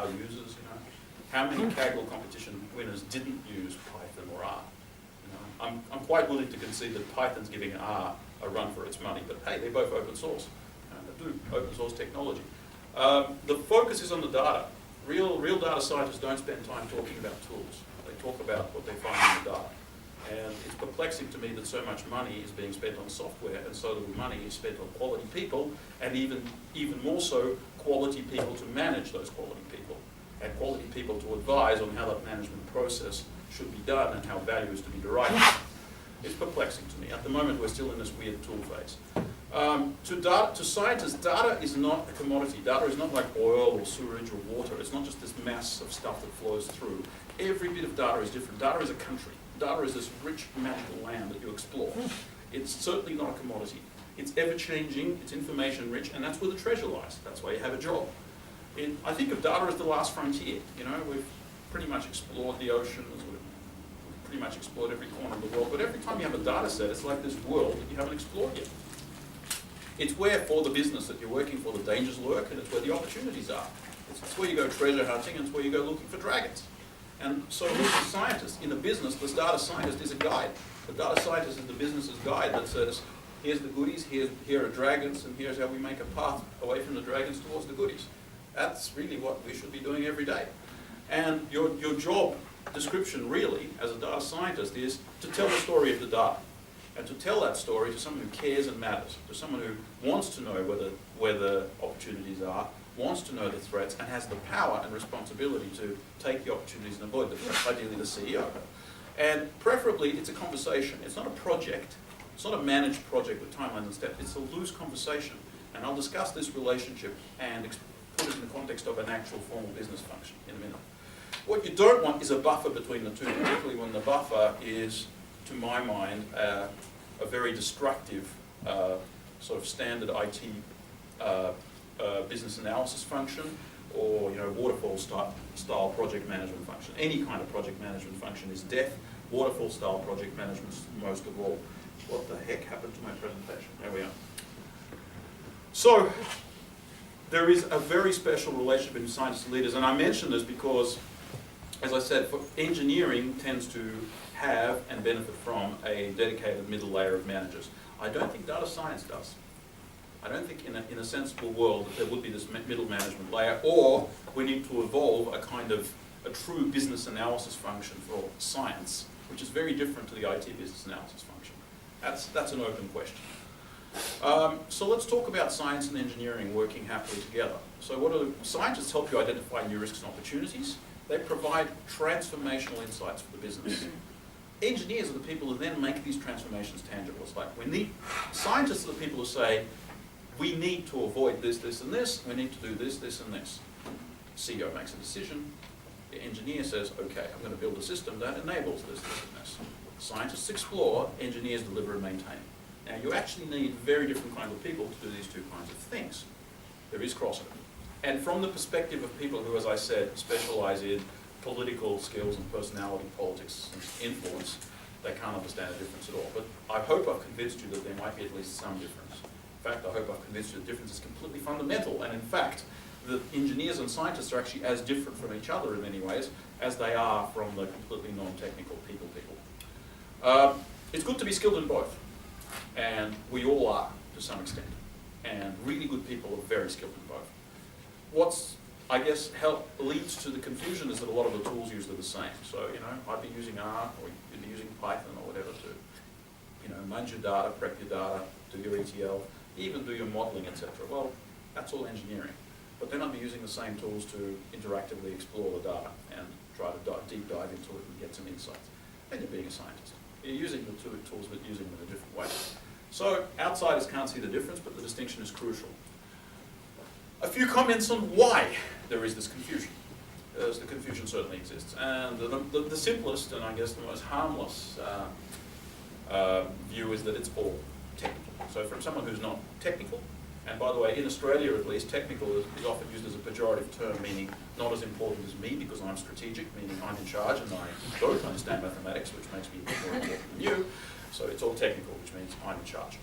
Java users, you know? How many Kaggle competition winners didn't use Python or R? You know, I'm quite willing to concede that Python's giving R a run for its money, but hey, they're both open source. They do open source technology. The focus is on the data. Real data scientists don't spend time talking about tools. They talk about what they find in the data. And it's perplexing to me that so much money is being spent on software and so little money is spent on quality people, and even more so, quality people to manage those quality people, and quality people to advise on how that management process should be done and how value is to be derived. It's perplexing to me. At the moment, we're still in this weird tool phase. To scientists, data is not a commodity. Data is not like oil or sewage or water. It's not just this mass of stuff that flows through. Every bit of data is different. Data is a country. Data is this rich, magical land that you explore. It's certainly not a commodity. It's ever-changing, it's information-rich, and that's where the treasure lies. That's why you have a job. I think of data as the last frontier. You know, we've pretty much explored the oceans, we've pretty much explored every corner of the world, but every time you have a data set, it's like this world that you haven't explored yet. It's where, for the business that you're working for, the dangers lurk, and it's where the opportunities are. It's where you go treasure hunting, and it's where you go looking for dragons. And so as a scientist, in a business, the data scientist is a guide. The data scientist is the business's guide that says, here's the goodies, here are dragons, and here's how we make a path away from the dragons towards the goodies. That's really what we should be doing every day. And your job description, really, as a data scientist, is to tell the story of the data. And to tell that story to someone who cares and matters, to someone who wants to know where the opportunities are, wants to know the threats, and has the power and responsibility to take the opportunities and avoid the threats, ideally the CEO. And preferably, it's a conversation. It's not a project. It's not a managed project with timelines and steps. It's a loose conversation. And I'll discuss this relationship and put it in the context of an actual formal business function in a minute. What you don't want is a buffer between the two, particularly when the buffer is, to my mind, a very destructive sort of standard IT business analysis function, or waterfall style project management function. Any kind of project management function is death. Waterfall style project management is most of all. What the heck happened to my presentation? There we are. So there is a very special relationship between scientists and leaders, and I mention this because, as I said, engineering tends to have and benefit from a dedicated middle layer of managers. I don't think data science does. I don't think in a sensible world that there would be this middle management layer, or we need to evolve a kind of a true business analysis function for science, which is very different to the IT business analysis function. That's an open question. So let's talk about science and engineering working happily together. So scientists help you identify new risks and opportunities. They provide transformational insights for the business. Engineers are the people who then make these transformations tangible. It's like scientists are the people who say, we need to avoid this, this, and this. We need to do this, this, and this. CEO makes a decision. The engineer says, okay, I'm going to build a system that enables this, this, and this. Scientists explore, engineers deliver and maintain. Now, you actually need very different kinds of people to do these two kinds of things. There is crossover. And from the perspective of people who, as I said, specialize in political skills and personality, politics, and influence, they can't understand the difference at all. But I hope I've convinced you that there might be at least some difference. In fact, I hope I've convinced you that the difference is completely fundamental. And in fact, the engineers and scientists are actually as different from each other in many ways as they are from the completely non-technical people. It's good to be skilled in both. And we all are, to some extent. And really good people are very skilled in both. What's, I guess, leads to the confusion is that a lot of the tools used are the same. So, I'd be using R, or you'd be using Python or whatever to, manage your data, prep your data, do your ETL, even do your modeling, etc. Well, that's all engineering. But then I'd be using the same tools to interactively explore the data and try to deep dive into it and get some insights. Then you're being a scientist. You're using the two tools, but using them in a different way. So outsiders can't see the difference, but the distinction is crucial. A few comments on why there is this confusion. As the confusion certainly exists. And the simplest, and I guess the most harmless view is that it's all technical. So from someone who's not technical, and by the way, in Australia at least, technical is often used as a pejorative term, meaning not as important as me because I'm strategic, meaning I'm in charge and I don't understand mathematics, which makes me more important than you. So it's all technical, which means I'm in charge.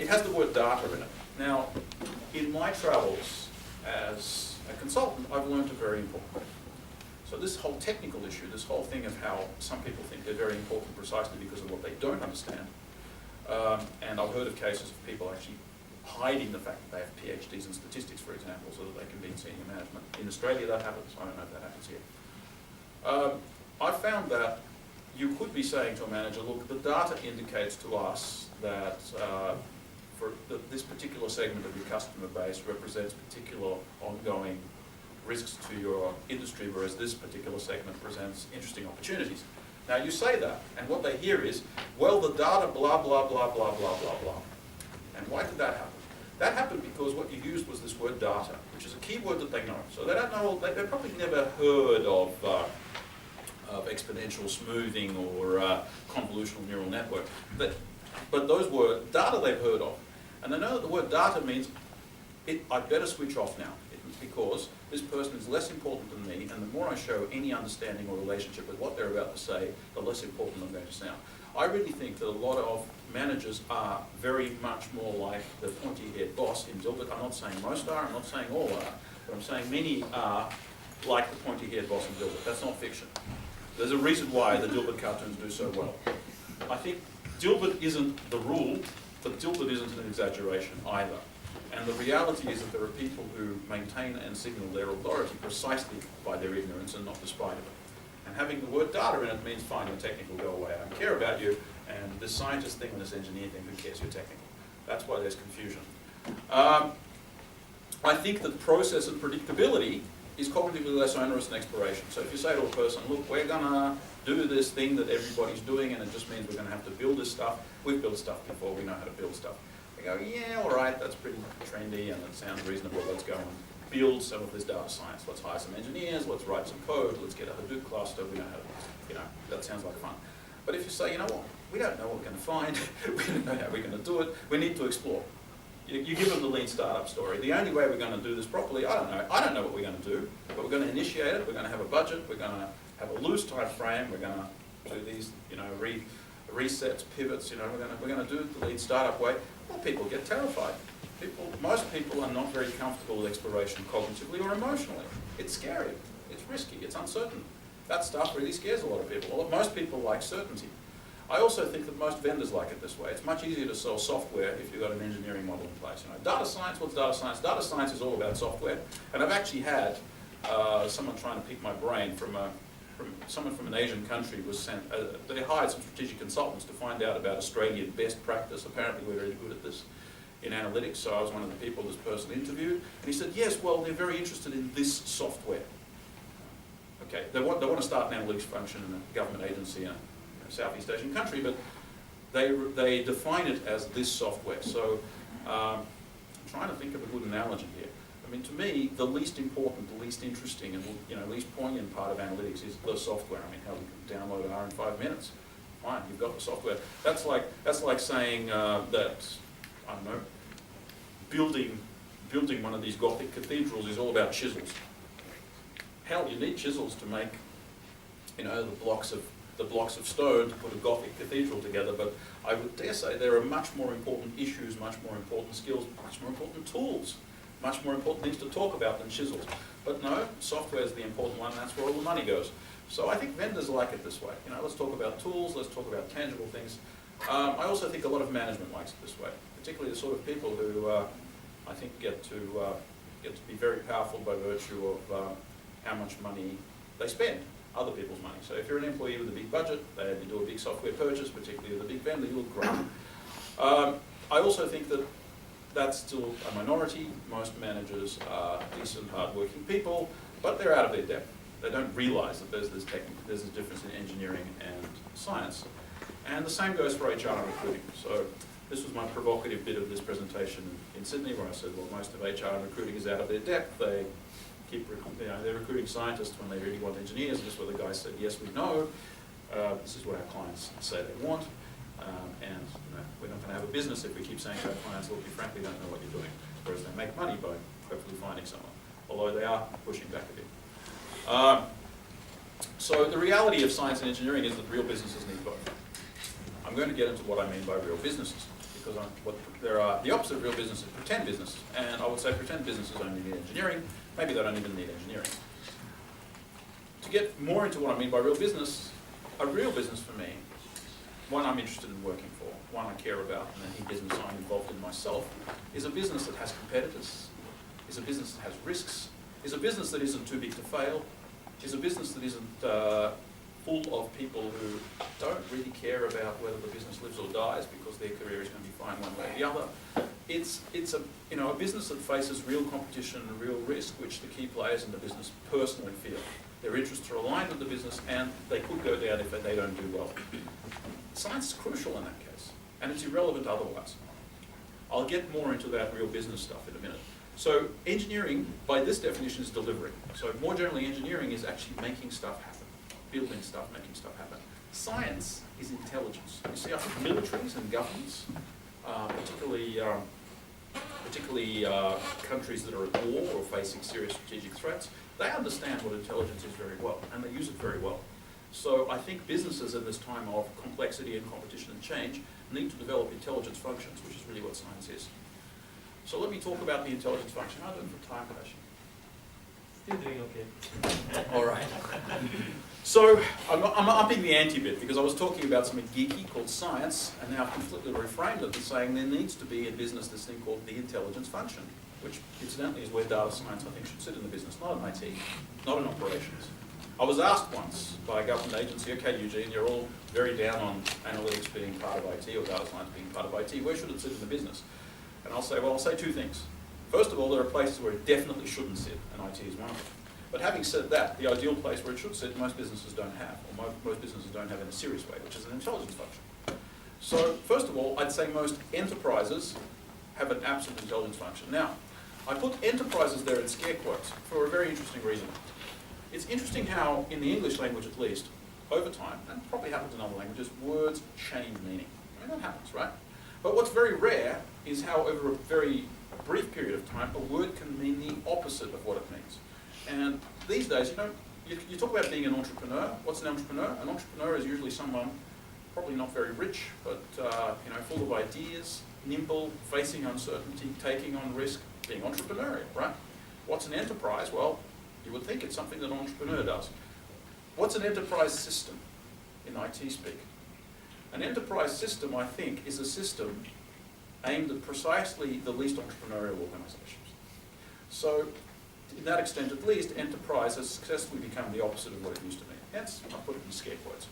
It has the word data in it. Now, in my travels as a consultant, I've learned a very important thing. So this whole technical issue, this whole thing of how some people think they're very important precisely because of what they don't understand, and I've heard of cases of people actually hiding the fact that they have PhDs in statistics, for example, so that they can be in senior management. In Australia that happens, I don't know if that happens here. I found that you could be saying to a manager, look, the data indicates to us that this particular segment of your customer base represents particular ongoing risks to your industry, whereas this particular segment presents interesting opportunities. Now you say that, and what they hear is, well, the data blah, blah, blah, blah, blah, blah, blah. And why did that happen? That happened because what you used was this word data, which is a key word that they know. So they don't know, they've probably never heard of exponential smoothing or convolutional neural network. But those were data they've heard of. And they know that the word data means, I better switch off now, because this person is less important than me, and the more I show any understanding or relationship with what they're about to say, the less important I'm going to sound. I really think that a lot of managers are very much more like the pointy-haired boss in Dilbert. I'm not saying most are, I'm not saying all are, but I'm saying many are like the pointy-haired boss in Dilbert. That's not fiction. There's a reason why the Dilbert cartoons do so well. I think Dilbert isn't the rule, but Dilbert isn't an exaggeration either. And the reality is that there are people who maintain and signal their authority precisely by their ignorance and not despite of it. And having the word data in it means, fine, your technical, go away. I don't care about you. And this scientist thing and this engineer thing, who cares, you're technical. That's why there's confusion. I think that process and predictability is cognitively less onerous than exploration. So if you say to a person, look, we're going to do this thing that everybody's doing, and it just means we're going to have to build this stuff. We've built stuff before, we know how to build stuff. They go, yeah, all right, that's pretty trendy and it sounds reasonable. Let's go and build some of this data science. Let's hire some engineers, let's write some code, let's get a Hadoop cluster, we know how to, that sounds like fun. But if you say, you know what, we don't know what we're going to find, we don't know how we're going to do it, we need to explore. You give them the lean startup story. The only way we're going to do this properly, I don't know what we're going to do, but we're going to initiate it, we're going to have a budget, we're going to have a loose time frame, we're going to do these, resets, pivots, we're going to do it the lean startup way. Well, people get terrified. Most people are not very comfortable with exploration cognitively or emotionally. It's scary, it's risky, it's uncertain. That stuff really scares a lot of people. Most people like certainty. I also think that most vendors like it this way. It's much easier to sell software if you've got an engineering model in place. Data science, what's data science? Data science is all about software. And I've actually had someone trying to pick my brain someone from an Asian country was sent, they hired some strategic consultants to find out about Australian best practice. Apparently we're very good at this in analytics, so I was one of the people this person interviewed. And he said, yes, well, they're very interested in this software. Okay, they want to start an analytics function in a government agency in a Southeast Asian country, but they define it as this software. So I'm trying to think of a good analogy here. I mean, to me, the least important, the least interesting, and least poignant part of analytics is the software. I mean, how we can download an R in 5 minutes. Fine, you've got the software. That's like saying that, I don't know, building one of these Gothic cathedrals is all about chisels. Hell, you need chisels to make, the blocks of stone to put a Gothic cathedral together. But I would dare say there are much more important issues, much more important skills, much more important tools, much more important things to talk about than chisels. But no, software is the important one, and that's where all the money goes. So I think vendors like it this way. Let's talk about tools, let's talk about tangible things. I also think a lot of management likes it this way, particularly the sort of people who I think get to be very powerful by virtue of how much money they spend, other people's money. So if you're an employee with a big budget, you do a big software purchase, particularly with a big vendor, you look great. I also think that that's still a minority. Most managers are decent, hard-working people, but they're out of their depth. They don't realize that there's this difference in engineering and science. And the same goes for HR and recruiting. So this was my provocative bit of this presentation in Sydney, where I said, well, most of HR and recruiting is out of their depth. They they're recruiting scientists when they really want engineers. This is where the guy said, yes, we know. This is what our clients say they want. And we're not going to have a business if we keep saying to our clients, look, you frankly don't know what you're doing. Whereas they make money by hopefully finding someone, although they are pushing back a bit. So the reality of science and engineering is that real businesses need both. I'm going to get into what I mean by real businesses, because there are the opposite of real businesses, pretend businesses. And I would say pretend businesses only need engineering, maybe they don't even need engineering. To get more into what I mean by real business, a real business for me, one I'm interested in working for, one I care about, and any business I'm involved in myself, is a business that has competitors, is a business that has risks, is a business that isn't too big to fail, is a business that isn't full of people who don't really care about whether the business lives or dies because their career is going to be fine one way or the other. It's a business that faces real competition and real risk, which the key players in the business personally feel. Their interests are aligned with the business and they could go down if they don't do well. Science is crucial in that case, and it's irrelevant otherwise. I'll get more into that real business stuff in a minute. So engineering, by this definition, is delivery. So more generally, engineering is actually making stuff happen, building stuff, making stuff happen. Science is intelligence. You see, I think militaries and governments, particularly countries that are at war or facing serious strategic threats, they understand what intelligence is very well, and they use it very well. So I think businesses in this time of complexity and competition and change need to develop intelligence functions, which is really what science is. So let me talk about the intelligence function. How do it for time, Passion? Still doing okay. All right. So I'm upping the ante bit because I was talking about something geeky called science, and now I've completely reframed it and saying there needs to be in business this thing called the intelligence function, which incidentally is where data science I think should sit in the business, not in IT, not in operations. I was asked once by a government agency, okay, Eugene, you're all very down on analytics being part of IT or data science being part of IT, where should it sit in the business? And I'll say, well, I'll say two things. First of all, there are places where it definitely shouldn't sit, and IT is one of them. But having said that, the ideal place where it should sit, most businesses don't have, or most businesses don't have in a serious way, which is an intelligence function. So, first of all, I'd say most enterprises have an absolute intelligence function. Now, I put enterprises there in scare quotes for a very interesting reason. It's interesting how, in the English language at least, over time, and probably happens in other languages, words change meaning. I mean, that happens, right? But what's very rare is how, over a very brief period of time, a word can mean the opposite of what it means. And these days, you talk about being an entrepreneur. What's an entrepreneur? An entrepreneur is usually someone, probably not very rich, but full of ideas, nimble, facing uncertainty, taking on risk, being entrepreneurial, right? What's an enterprise? Well, you would think it's something that an entrepreneur does. What's an enterprise system in IT speak? An enterprise system, I think, is a system aimed at precisely the least entrepreneurial organizations. So, in that extent at least, enterprise has successfully become the opposite of what it used to be. Hence, I put it in scare quotes.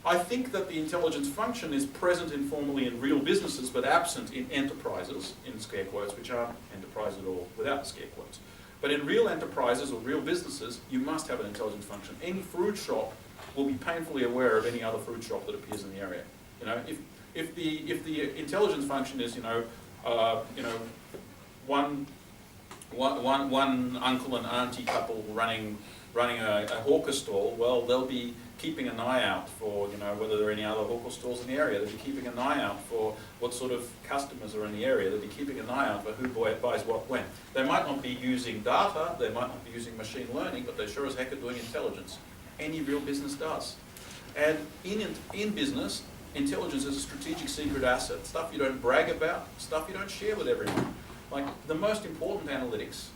I think that the intelligence function is present informally in real businesses, but absent in enterprises, in scare quotes, which aren't enterprise at all without scare quotes. But in real enterprises or real businesses, you must have an intelligence function. Any fruit shop will be painfully aware of any other fruit shop that appears in the area. If the intelligence function is one uncle and auntie couple running a hawker stall, well, they'll be keeping an eye out for whether there are any other hawker stalls in the area. They'll be keeping an eye out for what sort of customers are in the area. They'll be keeping an eye out for who buys what when. They might not be using data, they might not be using machine learning, but they sure as heck are doing intelligence. Any real business does. And in business, intelligence is a strategic secret asset. Stuff you don't brag about, stuff you don't share with everyone. Like, the most important analytics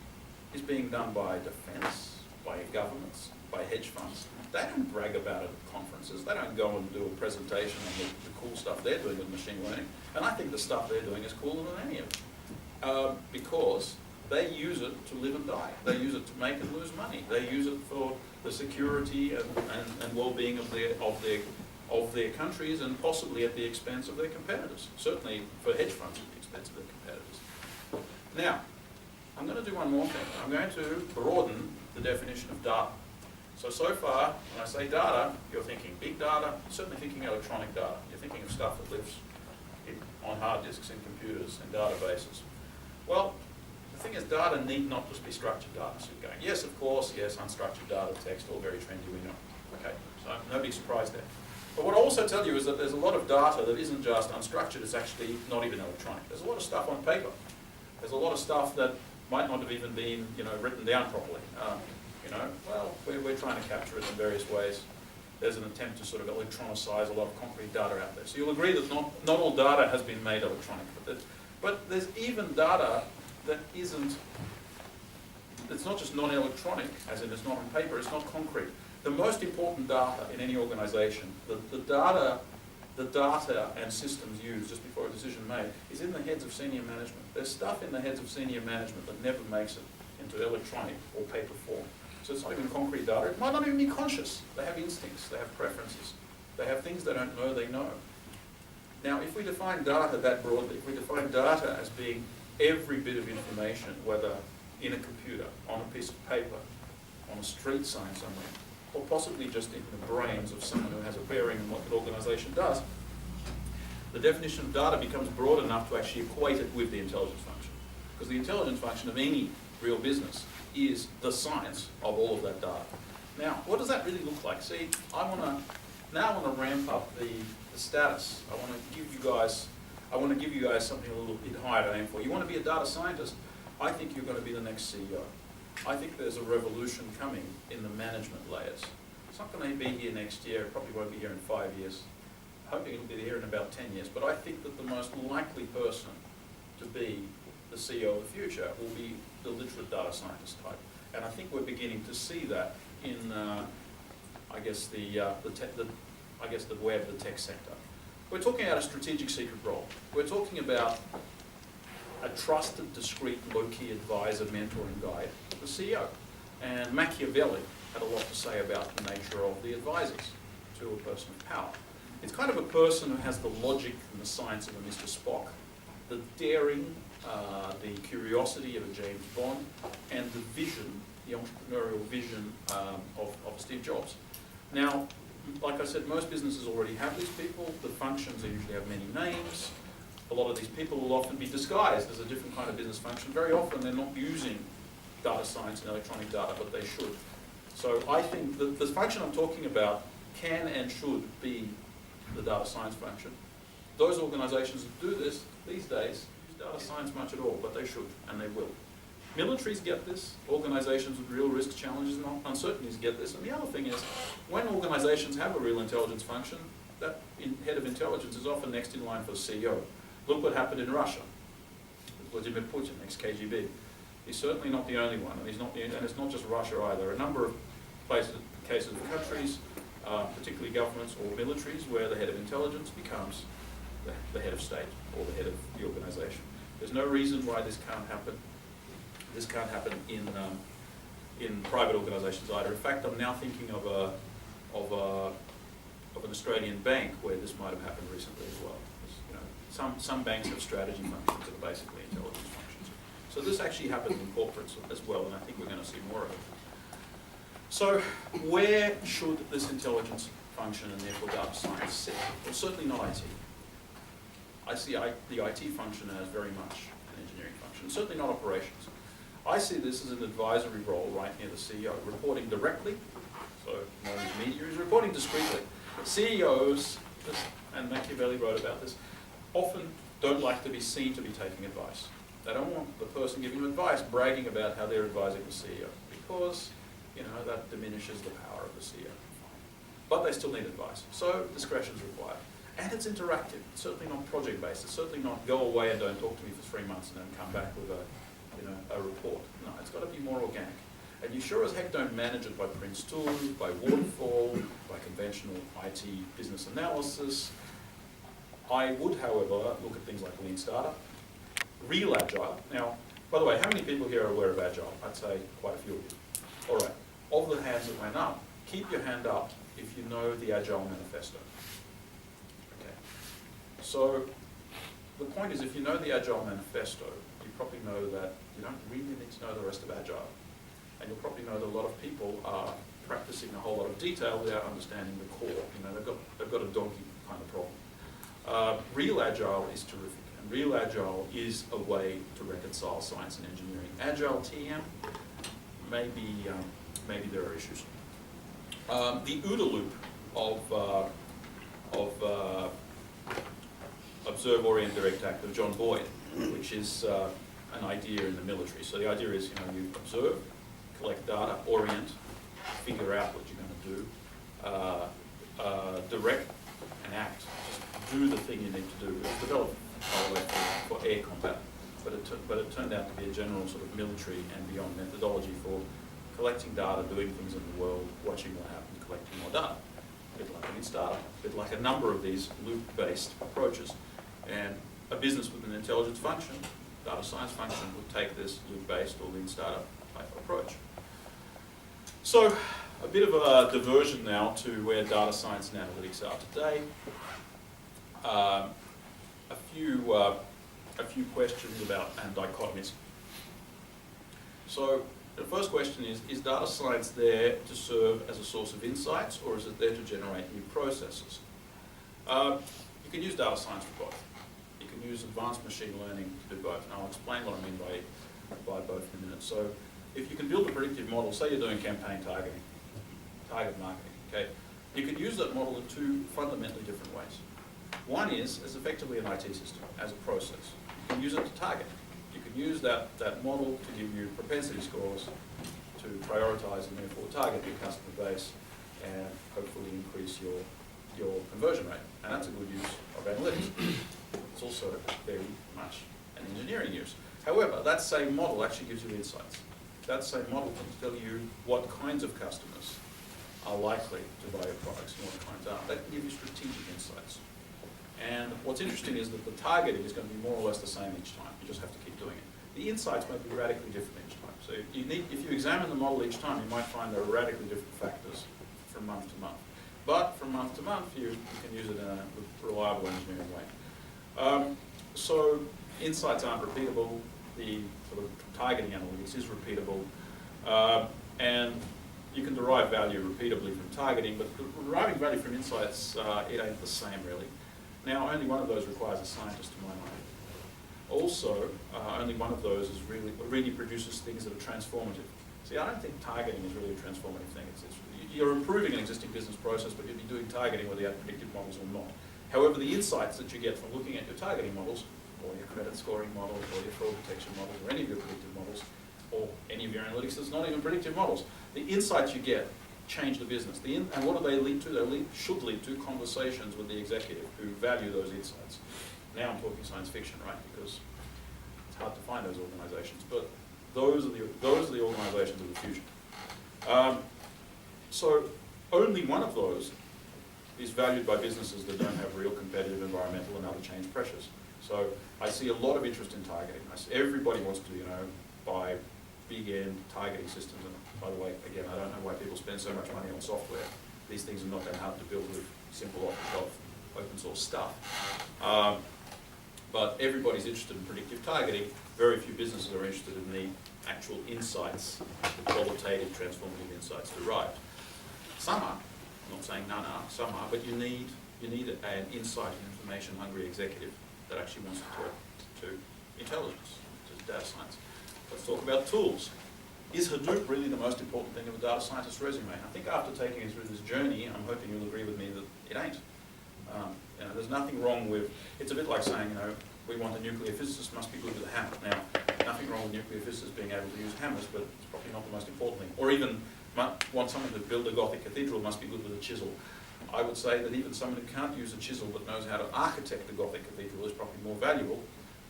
is being done by defense, by governments, by hedge funds. They don't brag about it at conferences. They don't go and do a presentation on the cool stuff they're doing with machine learning. And I think the stuff they're doing is cooler than any of it. Because they use it to live and die. They use it to make and lose money. They use it for the security and well-being of their countries, and possibly at the expense of their competitors. Certainly for hedge funds at the expense of their competitors. Now, I'm going to do one more thing. I'm going to broaden the definition of data. So far, when I say data, you're thinking big data, certainly thinking electronic data. You're thinking of stuff that lives on hard disks in computers and databases. Well, the thing is, data need not just be structured data. So you're going, yes, of course, yes, unstructured data, text, all very trendy, we know. Okay, so no big surprise there. But what I'll also tell you is that there's a lot of data that isn't just unstructured, it's actually not even electronic. There's a lot of stuff on paper. There's a lot of stuff that might not have even been, written down properly. We're trying to capture it in various ways. There's an attempt to sort of electronicize a lot of concrete data out there. So you'll agree that not all data has been made electronic, but there's even data that isn't it's not just non-electronic, as in it's not on paper, it's not concrete. The most important data in any organization, the data and systems used just before a decision made, is in the heads of senior management. There's stuff in the heads of senior management that never makes it into electronic or paper form. So it's not even concrete data. It might not even be conscious. They have instincts, they have preferences. They have things they don't know they know. Now, if we define data that broadly, if we define data as being every bit of information, whether in a computer, on a piece of paper, on a street sign somewhere, or possibly just in the brains of someone who has a bearing on what the organization does, the definition of data becomes broad enough to actually equate it with the intelligence function. Because the intelligence function of any real business is the science of all of that data. Now, what does that really look like? See, I want to ramp up the status. I want to give you guys something a little bit higher to aim for. You want to be a data scientist? I think you're going to be the next CEO. I think there's a revolution coming in the management layers. It's not going to be here next year. It probably won't be here in 5 years. Hoping it'll be here in about 10 years. But I think that the most likely person to be the CEO of the future will be the literate data scientist type. And I think we're beginning to see that in, I guess the web, the tech sector. We're talking about a strategic secret role. We're talking about a trusted, discreet, low-key advisor, mentor, and guide, the CEO. And Machiavelli had a lot to say about the nature of the advisors to a person of power. It's kind of a person who has the logic and the science of a Mr. Spock, the daring, the curiosity of a James Bond, and the vision, the entrepreneurial vision of Steve Jobs. Now, like I said, most businesses already have these people. The functions usually have many names. A lot of these people will often be disguised as a different kind of business function. Very often they're not using data science and electronic data, but they should. So I think that the function I'm talking about can and should be the data science function. Those organizations that do this these days use data science much at all, but they should, and they will. Militaries get this, organizations with real risks, challenges, and uncertainties get this, and the other thing is, when organizations have a real intelligence function, that head of intelligence is often next in line for the CEO. Look what happened in Russia with Vladimir Putin, ex-KGB. He's certainly not the only one, and it's not just Russia either. A number of cases of countries, particularly governments or militaries, where the head of intelligence becomes the head of state or the head of the organization. There's no reason why this can't happen. This can't happen in private organizations either. In fact, I'm now thinking of an Australian bank where this might have happened recently as well. You know, some banks have strategy functions that are basically intelligence functions. So this actually happens in corporates as well, and I think we're going to see more of it. So where should this intelligence function and therefore data science sit? Well, certainly not IT. I see the IT function as very much an engineering function, certainly not operations. I see this as an advisory role right near the CEO, reporting directly, so known as media, is reporting discreetly. CEOs, and Machiavelli wrote about this, often don't like to be seen to be taking advice. They don't want the person giving them advice bragging about how they're advising the CEO, because that diminishes the power of the CEO. But they still need advice, so discretion is required. And it's interactive. It's certainly not project-based. It's certainly not go away and don't talk to me for 3 months and then come back with a report. No, it's got to be more organic. And you sure as heck don't manage it by Prince tools, by waterfall, by conventional IT business analysis. I would, however, look at things like lean startup, real agile. Now, by the way, how many people here are aware of agile? I'd say quite a few of you. All right, of the hands that went up, keep your hand up if you know the Agile Manifesto. Okay. So the point is, if you know the Agile Manifesto, you probably know that you don't really need to know the rest of Agile. And you'll probably know that a lot of people are practicing a whole lot of detail without understanding the core. They've got a donkey kind of problem. Real Agile is terrific. And real Agile is a way to reconcile science and engineering. Agile TM, maybe there are issues. The OODA loop of observe, orient, direct, act of John Boyd, which is an idea in the military. So the idea is, you observe, collect data, orient, figure out what you're going to do, direct, and act. Just do the thing you need to do. It's developed, by the way, for air combat. but it turned out to be a general sort of military and beyond methodology for collecting data, doing things in the world, watching what happens, collecting more data. A bit like an Installer, a bit like a number of these loop-based approaches. And a business with an intelligence function, data science function, would take this loop-based or lean startup type approach. So, a bit of a diversion now to where data science and analytics are today. A few questions about and dichotomies. So, the first question is data science there to serve as a source of insights, or is it there to generate new processes? You can use data science for both. You can use advanced machine learning to do both, and I'll explain what I mean by both in a minute. So, if you can build a predictive model, say you're doing campaign targeting, target marketing, okay? You can use that model in two fundamentally different ways. One is as effectively an IT system, as a process. You can use it to target. You can use that model to give you propensity scores to prioritize and therefore target your customer base and hopefully increase your conversion rate. And that's a good use of analytics. It's also very much an engineering use. However, that same model actually gives you insights. That same model can tell you what kinds of customers are likely to buy your products and what kinds aren't. That can give you strategic insights. And what's interesting is that the targeting is going to be more or less the same each time. You just have to keep doing it. The insights may be radically different each time. So if you examine the model each time, you might find there are radically different factors from month to month. But from month to month, you can use it in a reliable engineering way. So insights aren't repeatable. The sort of targeting analytics is repeatable. And you can derive value repeatably from targeting, but deriving value from insights, it ain't the same really. Now, only one of those requires a scientist to my mind. Also, only one of those is really produces things that are transformative. See, I don't think targeting is really a transformative thing. You're improving an existing business process, but you'll be doing targeting whether you have predictive models or not. However, the insights that you get from looking at your targeting models, or your credit scoring models, or your fraud detection models, or any of your predictive models, or any of your analytics that's not even predictive models, the insights you get change the business. And what do they lead to? They should lead to conversations with the executive who value those insights. Now I'm talking science fiction, right? Because it's hard to find those organizations, but those are the organizations of the future. So only one of those is valued by businesses that don't have real competitive environmental and other change pressures. So I see a lot of interest in targeting. Everybody wants to, buy big end targeting systems. And by the way, again, I don't know why people spend so much money on software. These things are not that hard to build with simple off-the-shelf open source stuff. But everybody's interested in predictive targeting. Very few businesses are interested in the actual insights, the qualitative, transformative insights derived. Some are, I'm not saying none are, some are, but you need an insight and information-hungry executive that actually wants to intelligence, to data science. Let's talk about tools. Is Hadoop really the most important thing of a data scientist's resume? I think after taking you through this journey, I'm hoping you'll agree with me that it ain't. There's nothing wrong with, it's a bit like saying, we want a nuclear physicist, must be good with a hammer. Now, nothing wrong with nuclear physicists being able to use hammers, but it's probably not the most important thing. Or even want someone to build a Gothic cathedral, must be good with a chisel. I would say that even someone who can't use a chisel but knows how to architect a Gothic cathedral is probably more valuable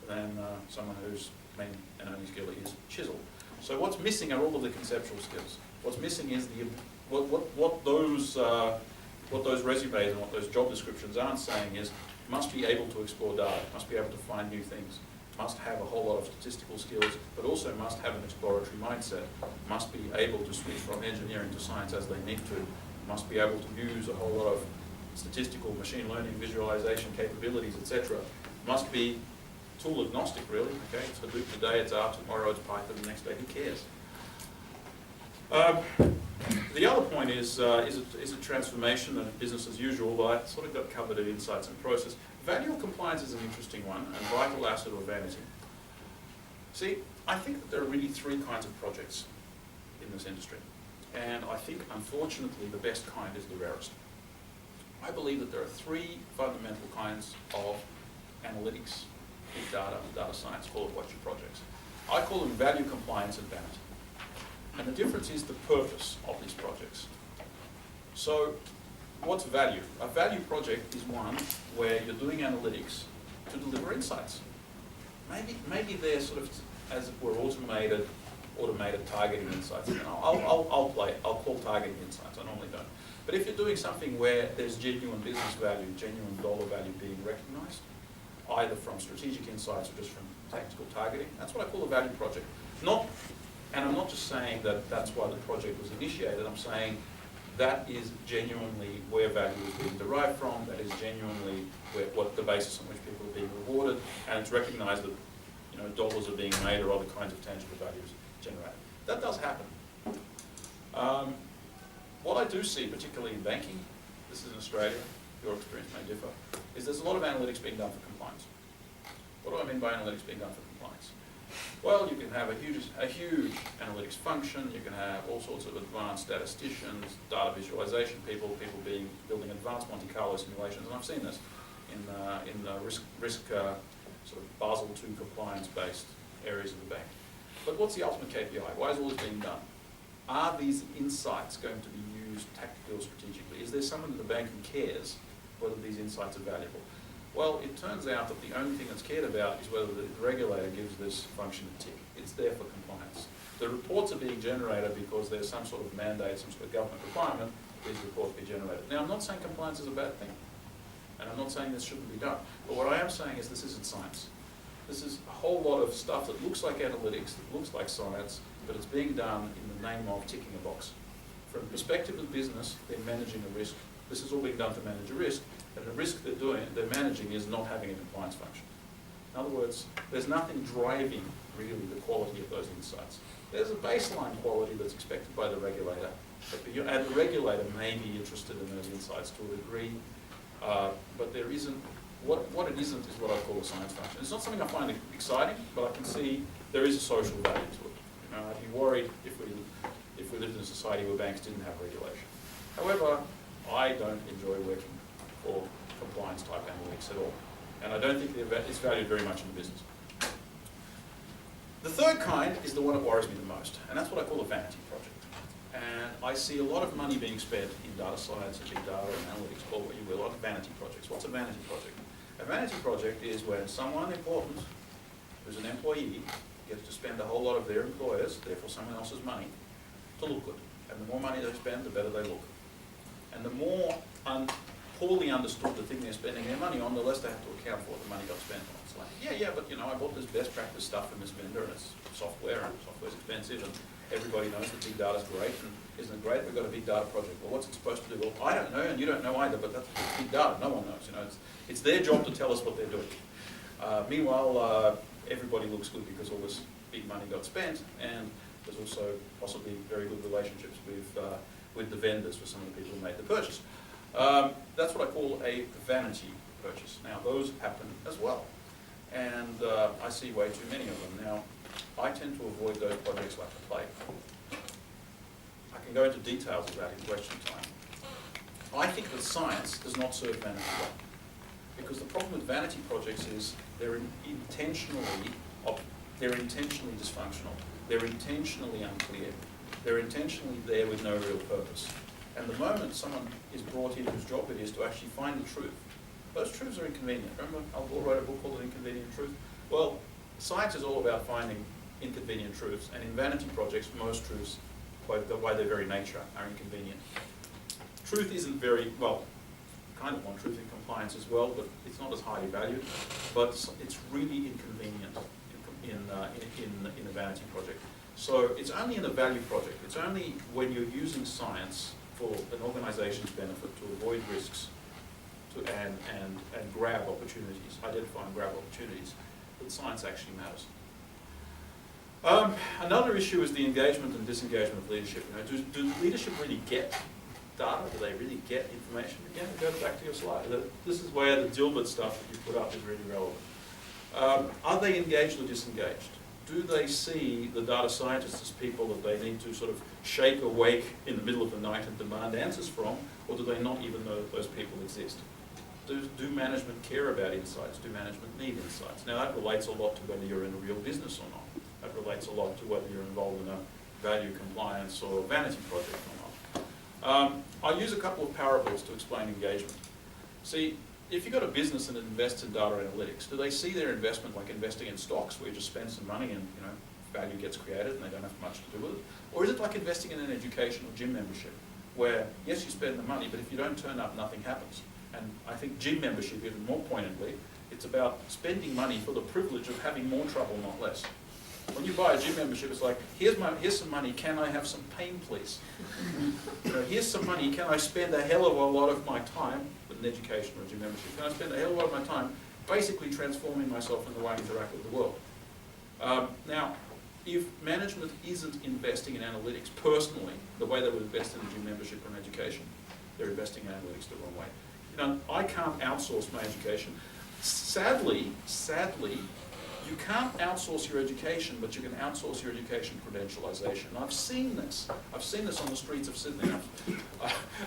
than someone whose main and only skill is chisel. So what's missing are all of the conceptual skills. What's missing is what those resumes and what those job descriptions aren't saying is must be able to explore data, must be able to find new things, must have a whole lot of statistical skills, but also must have an exploratory mindset, must be able to switch from engineering to science as they need to, must be able to use a whole lot of statistical, machine learning, visualization capabilities, etc. Must be tool agnostic, really. Okay, it's Hadoop today, it's R tomorrow, it's Python the next day. Who cares? The other point is it transformation and business as usual? Well, I sort of got covered at insights and process. Value or compliance is an interesting one, and vital asset or vanity. See, I think that there are really three kinds of projects in this industry. And I think, unfortunately, the best kind is the rarest. I believe that there are three fundamental kinds of analytics, big data, and data science, call it what your projects. I call them value, compliance, and vanity. And the difference is the purpose of these projects. So, what's value? A value project is one where you're doing analytics to deliver insights. maybe they're sort of, as it were, automated targeting insights. And I'll call targeting insights. I normally don't. But if you're doing something where there's genuine business value, genuine dollar value being recognised, either from strategic insights or just from tactical targeting, that's what I call a value project. And I'm not just saying that that's why the project was initiated. I'm saying that is genuinely where value is being derived from. That is genuinely what the basis on which people are being rewarded, and it's recognised that dollars are being made or other kinds of tangible values generated. That does happen. What I do see, particularly in banking, this is in Australia, your experience may differ, is there's a lot of analytics being done for compliance. What do I mean by analytics being done for compliance? Well, you can have a huge analytics function, you can have all sorts of advanced statisticians, data visualization people building advanced Monte Carlo simulations, and I've seen this in the risk sort of Basel II compliance-based areas of the bank. But what's the ultimate KPI? Why is all this being done? Are these insights going to be used tactically or strategically? Is there someone in the bank who cares whether these insights are valuable? Well, it turns out that the only thing that's cared about is whether the regulator gives this function a tick. It's there for compliance. The reports are being generated because there's some sort of mandate, some sort of government requirement that these reports be generated. Now, I'm not saying compliance is a bad thing, and I'm not saying this shouldn't be done. But what I am saying is this isn't science. This is a whole lot of stuff that looks like analytics, that looks like science, but it's being done in the name of ticking a box. From the perspective of business, they're managing a risk. This is all being done to manage a risk, and the risk they're managing is not having a compliance function. In other words, there's nothing driving really the quality of those insights. There's a baseline quality that's expected by the regulator, and the regulator may be interested in those insights to a degree, but there isn't. What it isn't is what I call a science function. It's not something I find exciting, but I can see there is a social value to it. I'd be worried if we lived in a society where banks didn't have regulation. However, I don't enjoy working for compliance type analytics at all. And I don't think it's valued very much in the business. The third kind is the one that worries me the most, and that's what I call a vanity project. And I see a lot of money being spent in data science and big data and analytics, call what you will, on vanity projects. What's a vanity project? A vanity project is when someone important, who's an employee, gets to spend a whole lot of their employers, therefore someone else's money, to look good. And the more money they spend, the better they look. And the more poorly understood the thing they're spending their money on, the less they have to account for what the money got spent on. It's like, yeah, but I bought this best practice stuff from this vendor, and it's software, and software's expensive, and everybody knows that big data's great, and isn't it great? We've got a big data project. Well, what's it supposed to do? Well, I don't know, and you don't know either, but that's big data. No one knows. It's their job to tell us what they're doing. Meanwhile, everybody looks good because all this big money got spent, and there's also possibly very good relationships with the vendors for some of the people who made the purchase. That's what I call a vanity purchase. Now, those happen as well, and I see way too many of them. Now, I tend to avoid those projects like the plague. I can go into details of that in question time. I think that science does not serve vanity well, because the problem with vanity projects is they're intentionally dysfunctional. They're intentionally unclear. They're intentionally there with no real purpose. And the moment someone is brought in whose job it is to actually find the truth, those truths are inconvenient. Remember, Al Gore wrote a book called Inconvenient Truth? Well, science is all about finding inconvenient truths, and in vanity projects, most truths, by their very nature, are inconvenient. Truth isn't very, well, kind of want truth in compliance as well, but it's not as highly valued, but it's really inconvenient in a vanity project. So it's only in a value project. It's only when you're using science for an organization's benefit to avoid risks and grab opportunities, identify and grab opportunities, that science actually matters. Another issue is the engagement and disengagement of leadership. Do leadership really get data? Do they really get information? Again, go back to your slide. This is where the Dilbert stuff that you put up is really relevant. Are they engaged or disengaged? Do they see the data scientists as people that they need to sort of shake awake in the middle of the night and demand answers from, or do they not even know that those people exist? Do management care about insights? Do management need insights? Now that relates a lot to whether you're in a real business or not. That relates a lot to whether you're involved in a value compliance or vanity project or not. I'll use a couple of parables to explain engagement. See, if you've got a business and it invests in data analytics, do they see their investment like investing in stocks where you just spend some money and value gets created and they don't have much to do with it? Or is it like investing in an education or gym membership where, yes, you spend the money, but if you don't turn up, nothing happens? And I think gym membership, even more poignantly, it's about spending money for the privilege of having more trouble, not less. When you buy a gym membership, it's like, here's some money, can I have some pain, please? Here's some money, can I spend a hell of a lot of my time with an education or a gym membership? Can I spend a hell of a lot of my time basically transforming myself in the way I interact with the world? Now, if management isn't investing in analytics personally, the way they would invest in a gym membership or an education, they're investing in analytics the wrong way. I can't outsource my education. Sadly, you can't outsource your education, but you can outsource your education credentialization. And I've seen this. I've seen this on the streets of Sydney.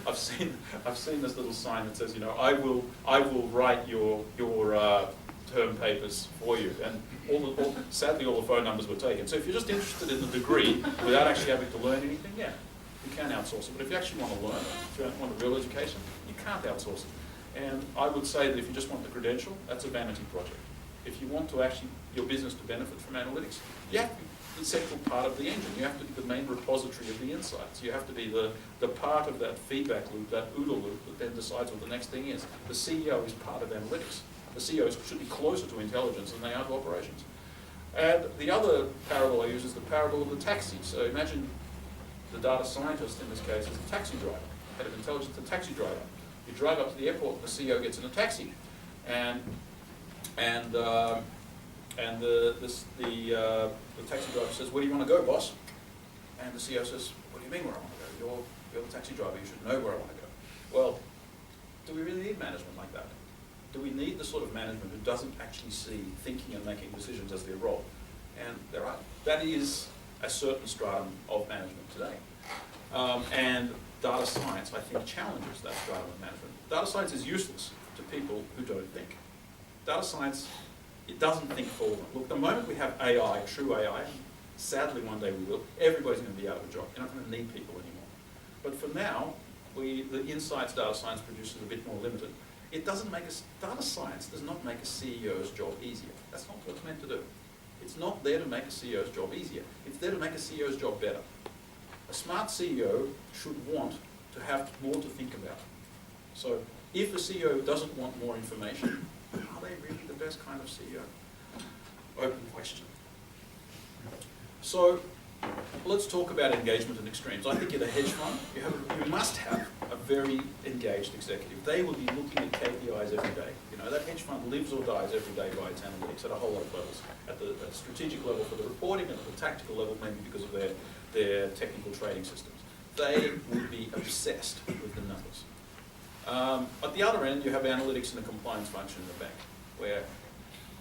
I've seen this little sign that says, I will write your term papers for you. And sadly, all the phone numbers were taken. So if you're just interested in the degree without actually having to learn anything, yeah, you can outsource it. But if you actually want to learn it, if you want a real education, you can't outsource it. And I would say that if you just want the credential, that's a vanity project. If you want to actually, your business to benefit from analytics, you have to be the central part of the engine. You have to be the main repository of the insights. You have to be the part of that feedback loop, that OODA loop that then decides what the next thing is. The CEO is part of analytics. The CEOs should be closer to intelligence than they are to operations. And the other parable I use is the parable of the taxi. So imagine the data scientist in this case is a taxi driver, head of intelligence, a taxi driver. You drive up to the airport, the CEO gets in a taxi, and the taxi driver says, "Where do you want to go, boss?" And the CEO says, "What do you mean where I want to go? You're the taxi driver, you should know where I want to go." Well, do we really need management like that? Do we need the sort of management who doesn't actually see thinking and making decisions as their role? And that is a certain stratum of management today. And data science, I think, challenges that stratum of management. Data science is useless to people who don't think. Data science, it doesn't think for them. Look, the moment we have AI, true AI, sadly one day we will, everybody's going to be out of a job. You're not going to need people anymore. But for now, the insights data science produces a bit more limited. It doesn't make data science does not make a CEO's job easier. That's not what it's meant to do. It's not there to make a CEO's job easier. It's there to make a CEO's job better. A smart CEO should want to have more to think about. So if a CEO doesn't want more information, are they really the best kind of CEO? Open question. So let's talk about engagement and extremes. I think in a hedge fund, you must have a very engaged executive. They will be looking at KPIs every day. That hedge fund lives or dies every day by its analytics at a whole lot of levels. At the strategic level for the reporting, and at the tactical level maybe because of their technical trading systems. They will be obsessed with the numbers. At the other end, you have analytics and the compliance function in the bank, where,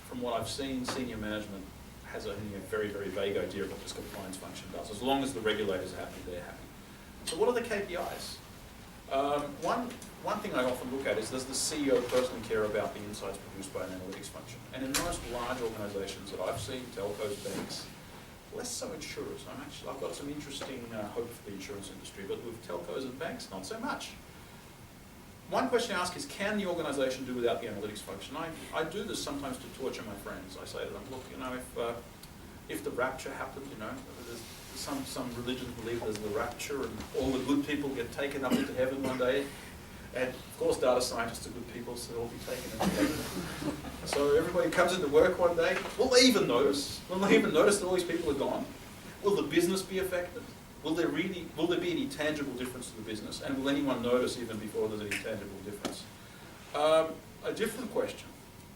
from what I've seen, senior management has a very, very vague idea of what this compliance function does. As long as the regulators are happy, they're happy. So what are the KPIs? One thing I often look at is, does the CEO personally care about the insights produced by an analytics function? And in most large organizations that I've seen, telcos, banks, less so insurers. I've got some interesting hope for the insurance industry, but with telcos and banks, not so much. One question I ask is, can the organization do without the analytics function? I do this sometimes to torture my friends. I say to them, look, if the rapture happened, there's some religions believe there's the rapture and all the good people get taken up into heaven one day. And of course data scientists are good people, so they'll be taken into heaven. So everybody comes into work one day, will they even notice? Will they even notice that all these people are gone? Will the business be affected? Will there be any tangible difference to the business? And will anyone notice even before there's any tangible difference? A different question,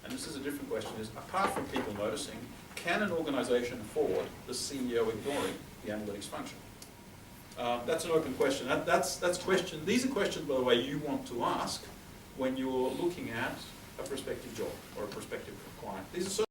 and this is a different question, is apart from people noticing, can an organization afford the CEO ignoring the analytics function? That's an open question. These are questions, by the way, you want to ask when you're looking at a prospective job or a prospective client. These are